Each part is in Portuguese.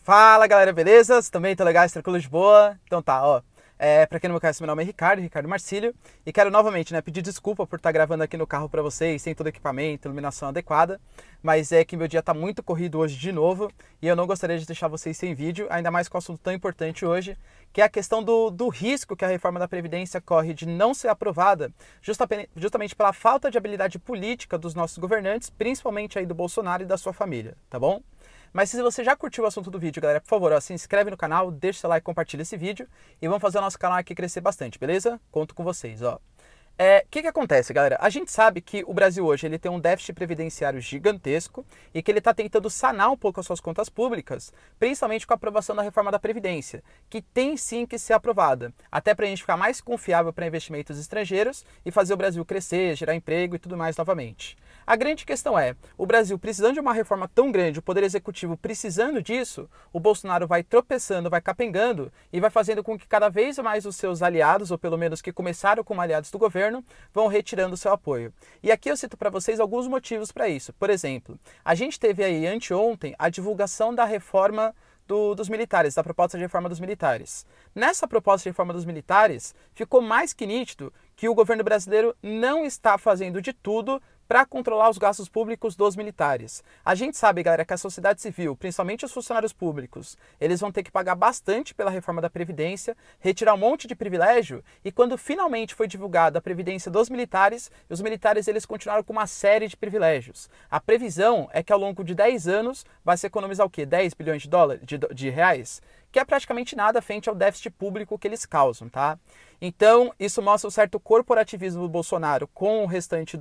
Fala galera, beleza? Também tô legal, tranquilo de boa? Então tá, ó. Pra quem não me conhece, meu nome é Ricardo Marcílio. E quero novamente, pedir desculpa por estar gravando aqui no carro pra vocês, sem todo equipamento, iluminação adequada. Mas é que meu dia tá muito corrido hoje de novo e eu não gostaria de deixar vocês sem vídeo, ainda mais com um assunto tão importante hoje, que é a questão do risco que a reforma da Previdência corre de não ser aprovada, justamente pela falta de habilidade política dos nossos governantes, principalmente aí do Bolsonaro e da sua família, tá bom? Mas se você já curtiu o assunto do vídeo, galera, por favor, ó, se inscreve no canal, deixa seu like, compartilha esse vídeo e vamos fazer o nosso canal aqui crescer bastante, beleza? Conto com vocês, ó. Que acontece, galera? A gente sabe que o Brasil hoje ele tem um déficit previdenciário gigantesco e que ele está tentando sanar um pouco as suas contas públicas, principalmente com a aprovação da reforma da Previdência, que tem sim que ser aprovada, até para a gente ficar mais confiável para investimentos estrangeiros e fazer o Brasil crescer, gerar emprego e tudo mais novamente. A grande questão é, o Brasil precisando de uma reforma tão grande, o Poder Executivo precisando disso, o Bolsonaro vai tropeçando, vai capengando e vai fazendo com que cada vez mais os seus aliados, ou pelo menos que começaram como aliados do governo, vão retirando seu apoio. E aqui eu cito para vocês alguns motivos para isso. Por exemplo, a gente teve aí anteontem a divulgação da reforma dos militares, da proposta de reforma dos militares. Nessa proposta de reforma dos militares, ficou mais que nítido que o governo brasileiro não está fazendo de tudo para controlar os gastos públicos dos militares. A gente sabe, galera, que a sociedade civil, principalmente os funcionários públicos, eles vão ter que pagar bastante pela reforma da Previdência, retirar um monte de privilégio, e quando finalmente foi divulgada a Previdência dos militares, os militares eles continuaram com uma série de privilégios. A previsão é que ao longo de 10 anos vai se economizar o quê? 10 bilhões de reais? Que é praticamente nada frente ao déficit público que eles causam, tá? Então, isso mostra um certo corporativismo do Bolsonaro com o restante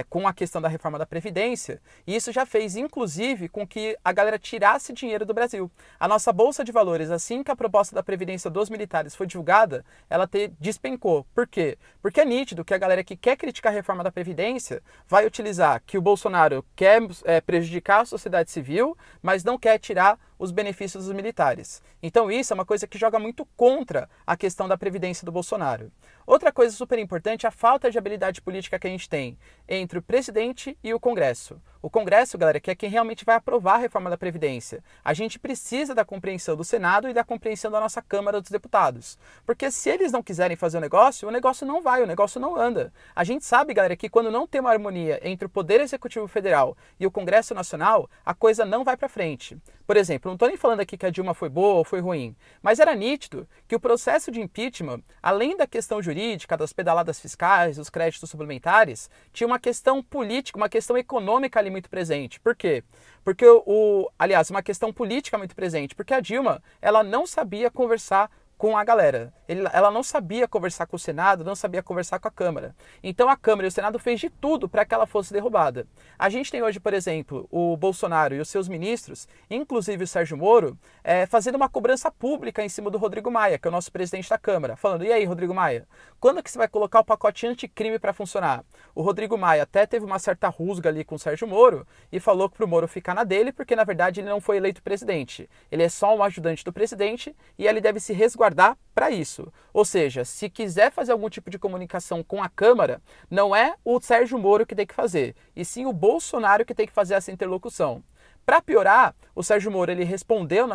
com a questão da reforma da Previdência, e isso já fez, inclusive, com que a galera tirasse dinheiro do Brasil. A nossa Bolsa de Valores, assim que a proposta da Previdência dos militares foi divulgada, ela despencou. Por quê? Porque é nítido que a galera que quer criticar a reforma da Previdência vai utilizar que o Bolsonaro quer prejudicar a sociedade civil, mas não quer tirar os benefícios dos militares. Então isso é uma coisa que joga muito contra a questão da Previdência do Bolsonaro. Outra coisa super importante é a falta de habilidade política que a gente tem entre o presidente e o Congresso. O Congresso, galera, que é quem realmente vai aprovar a reforma da Previdência. A gente precisa da compreensão do Senado e da compreensão da nossa Câmara dos Deputados. Porque se eles não quiserem fazer o negócio não vai, o negócio não anda. A gente sabe, galera, que quando não tem uma harmonia entre o Poder Executivo Federal e o Congresso Nacional, a coisa não vai para frente. Por exemplo, não estou nem falando aqui que a Dilma foi boa ou foi ruim, mas era nítido que o processo de impeachment, além da questão jurídica, das pedaladas fiscais, dos créditos suplementares, tinha uma questão política, uma questão econômica ali muito presente. Por quê? Porque, aliás, uma questão política muito presente, porque a Dilma, ela não sabia conversar com a galera. Ela não sabia conversar com o Senado, não sabia conversar com a Câmara. Então a Câmara e o Senado fez de tudo para que ela fosse derrubada. A gente tem hoje, por exemplo, o Bolsonaro e os seus ministros, inclusive o Sérgio Moro, fazendo uma cobrança pública em cima do Rodrigo Maia, que é o nosso presidente da Câmara, falando, e aí, Rodrigo Maia, quando que você vai colocar o pacote anticrime para funcionar? O Rodrigo Maia até teve uma certa rusga ali com o Sérgio Moro e falou para o Moro ficar na dele, porque na verdade ele não foi eleito presidente. Ele é só um ajudante do presidente e ele deve se resguardar para isso. Ou seja, se quiser fazer algum tipo de comunicação com a Câmara, não é o Sérgio Moro que tem que fazer, e sim o Bolsonaro que tem que fazer essa interlocução. Para piorar, o Sérgio Moro ele respondeu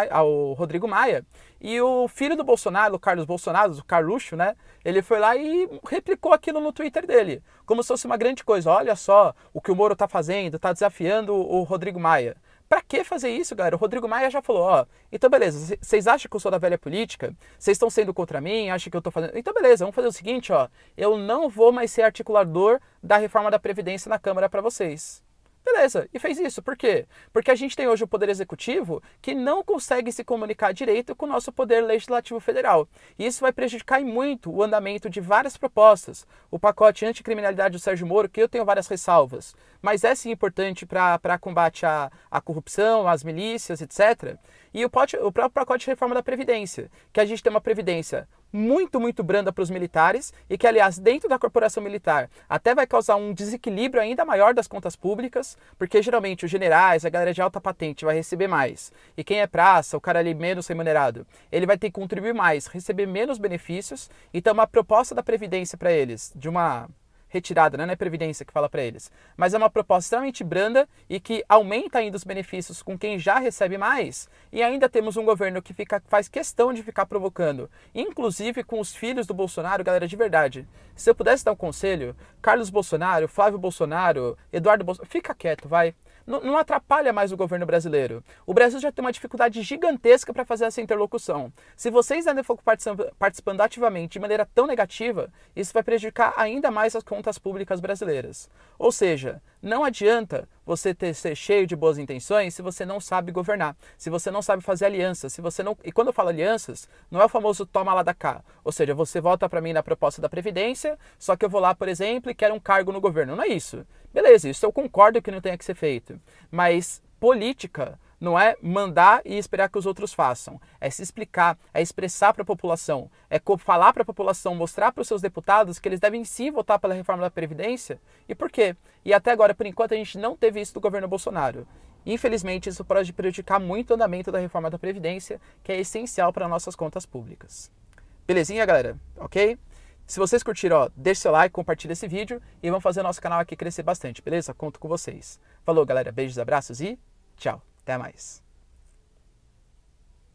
ao Rodrigo Maia, e o filho do Bolsonaro, o Carlos Bolsonaro, o Carluxo, ele foi lá e replicou aquilo no Twitter dele, como se fosse uma grande coisa. Olha só o que o Moro está fazendo, está desafiando o Rodrigo Maia. Pra que fazer isso, galera? O Rodrigo Maia já falou, ó, então beleza, vocês acham que eu sou da velha política? Vocês estão sendo contra mim? Acham que eu tô fazendo... Então beleza, vamos fazer o seguinte, ó, eu não vou mais ser articulador da reforma da Previdência na Câmara para vocês. Beleza, e fez isso. Por quê? Porque a gente tem hoje o Poder Executivo que não consegue se comunicar direito com o nosso Poder Legislativo Federal. E isso vai prejudicar muito o andamento de várias propostas. O pacote anticriminalidade do Sérgio Moro, que eu tenho várias ressalvas, mas é sim importante para combate à corrupção, às milícias, etc. E o próprio pacote de reforma da Previdência, que a gente tem uma Previdência muito, muito branda para os militares e que, aliás, dentro da corporação militar até vai causar um desequilíbrio ainda maior das contas públicas, porque geralmente os generais, a galera de alta patente vai receber mais. E quem é praça, o cara ali menos remunerado, ele vai ter que contribuir mais, receber menos benefícios. Então, uma proposta da Previdência para eles, de uma retirada, não é Previdência que fala para eles, mas é uma proposta extremamente branda e que aumenta ainda os benefícios com quem já recebe mais, e ainda temos um governo que faz questão de ficar provocando, inclusive com os filhos do Bolsonaro. Galera, de verdade, se eu pudesse dar um conselho, Carlos Bolsonaro, Flávio Bolsonaro, Eduardo Bolsonaro, fica quieto, vai. Não atrapalha mais o governo brasileiro. O Brasil já tem uma dificuldade gigantesca para fazer essa interlocução. Se vocês ainda for participando ativamente de maneira tão negativa, isso vai prejudicar ainda mais as contas públicas brasileiras. Ou seja, não adianta você ser cheio de boas intenções se você não sabe governar, se você não sabe fazer alianças, se você não... E quando eu falo alianças, não é o famoso toma lá da cá. Ou seja, você vota para mim na proposta da Previdência, só que eu vou lá, por exemplo, e quero um cargo no governo. Não é isso. Beleza, isso eu concordo que não tenha que ser feito. Mas política não é mandar e esperar que os outros façam. É se explicar, é expressar para a população, é falar para a população, mostrar para os seus deputados que eles devem sim votar pela reforma da Previdência. E por quê? E até agora, por enquanto, a gente não teve isso do governo Bolsonaro. Infelizmente, isso pode prejudicar muito o andamento da reforma da Previdência, que é essencial para nossas contas públicas. Belezinha, galera? Ok? Se vocês curtiram, ó, deixe seu like, compartilhe esse vídeo e vamos fazer o nosso canal aqui crescer bastante, beleza? Conto com vocês. Falou, galera. Beijos, abraços e tchau. Até mais.